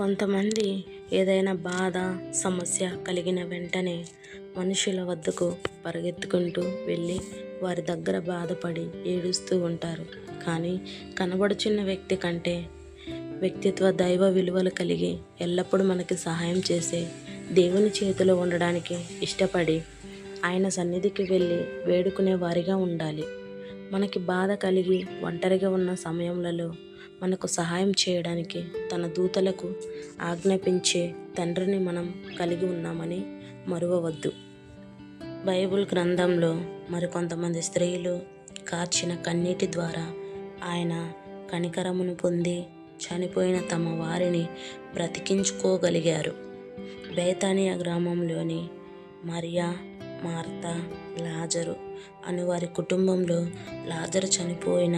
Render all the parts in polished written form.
కొంతమంది ఏదైనా బాధ, సమస్య కలిగిన వెంటనే మనుషుల వద్దకు పరిగెత్తుకుంటూ వెళ్ళి వారి దగ్గర బాధపడి ఏడుస్తూ ఉంటారు. కానీ కనబడుచున్న వ్యక్తి కంటే వ్యక్తిత్వ, దైవ విలువలు కలిగి ఎల్లప్పుడూ మనకి సహాయం చేసే దేవుని చేతిలో ఉండడానికి ఇష్టపడి ఆయన సన్నిధికి వెళ్ళి వేడుకునే వారిగా ఉండాలి. మనకి బాధ కలిగి ఒంటరిగా ఉన్న సమయంలో మనకు సహాయం చేయడానికి తన దూతలకు ఆజ్ఞాపించే తండ్రిని మనం కలిగి ఉన్నామని మరువవద్దు. బైబిల్ గ్రంథంలో మరికొంతమంది స్త్రీలు కార్చిన కన్నీటి ద్వారా ఆయన కనికరమును పొంది చనిపోయిన తమ వారిని బ్రతికించుకోగలిగారు. బేతానియా గ్రామంలోని మరియా, మార్తా, లాజరు అను వారి కుటుంబంలో లాజరు చనిపోయిన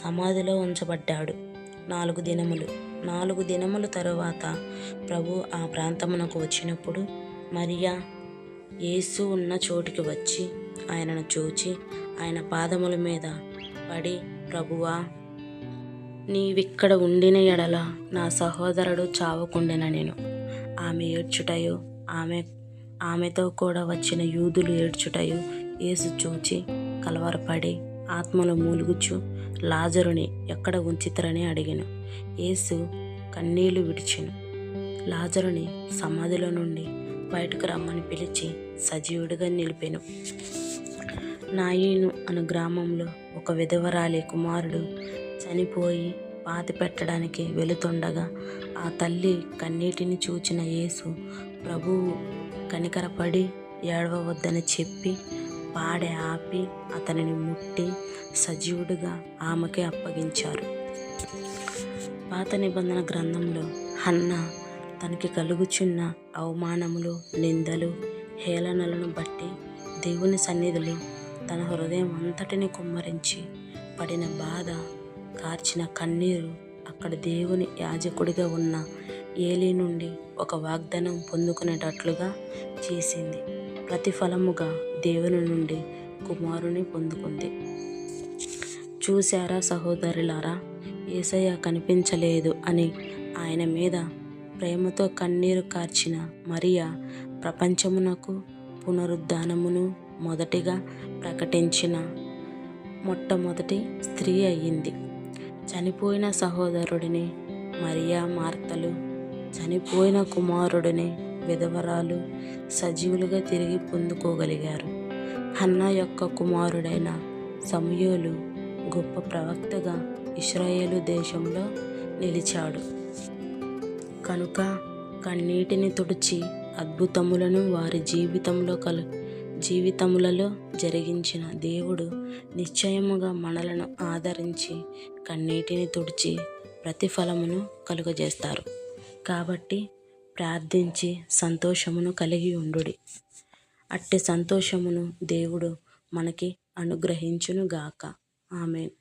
సమాధిలో ఉంచబడ్డాడు. 4 దినముల తరువాత ప్రభు ఆ ప్రాంతమునకు వచ్చినప్పుడు మరియా యేసు ఉన్న చోటికి వచ్చి ఆయనను చూచి ఆయన పాదముల మీద పడి, ప్రభువా, నీవిక్కడ ఉండిన ఎడల నా సహోదరుడు చావకుండెననెను. ఆమె ఏడ్చుటయు ఆమెతో కూడా వచ్చిన యూదులు ఏడ్చుటయు యేసు చూచి కలవరపడి ఆత్మలో మూలుగుచు లాజరుని ఎక్కడ ఉంచితరని అడిగెను. యేసు కన్నీళ్లు విడిచెను. లాజరుని సమాధిలో నుండి బయటకు రమ్మని పిలిచి సజీవుడిగా నిలిపెను. నాయీను అను గ్రామంలో ఒక విధవరాలి కుమారుడు చనిపోయి పాతి పెట్టడానికి వెళుతుండగా ఆ తల్లి కన్నీటిని చూచిన యేసు ప్రభువు కనికరపడి ఏడవవద్దని చెప్పి పాడె ఆపి అతనిని ముట్టి సజీవుడిగా ఆమెకే అప్పగించారు. పాత నిబంధన గ్రంథంలో హన్న తనకి కలుగుచున్న అవమానములు, నిందలు, హేళనలను బట్టి దేవుని సన్నిధిలో తన హృదయం అంతటిని కుమ్మరించి పడిన బాధ, కార్చిన కన్నీరు అక్కడ దేవుని యాజకుడిగా ఉన్న ఏలీ నుండి ఒక వాగ్దానం పొందుకునేటట్లుగా చేసింది. ప్రతిఫలముగా దేవుని నుండి కుమారుని పొందుకుంది. చూశారా సహోదరులారా, యేసయ్య కనిపించలేదు అని ఆయన మీద ప్రేమతో కన్నీరు కార్చిన మరియా ప్రపంచమునకు పునరుద్ధానమును మొదటిగా ప్రకటించిన మొట్టమొదటి స్త్రీ అయ్యింది. చనిపోయిన సహోదరుడిని మరియా, మార్తలు, చనిపోయిన కుమారుడిని విధవరాలు సజీవులుగా తిరిగి పొందుకోగలిగారు. హన్నా యొక్క కుమారుడైన సమూయేలు గొప్ప ప్రవక్తగా ఇశ్రాయేలు దేశంలో నిలిచాడు. కనుక కన్నీటిని తుడిచి అద్భుతములను వారి జీవితములలో జరిగించిన దేవుడు నిశ్చయముగా మనలను ఆదరించి కన్నీటిని తుడిచి ప్రతిఫలమును కలుగజేస్తారు. కాబట్టి ప్రార్థించి సంతోషమును కలిగి ఉండుడి. అట్టి సంతోషమును దేవుడు మనకి అనుగ్రహించునుగాక. ఆమేన్.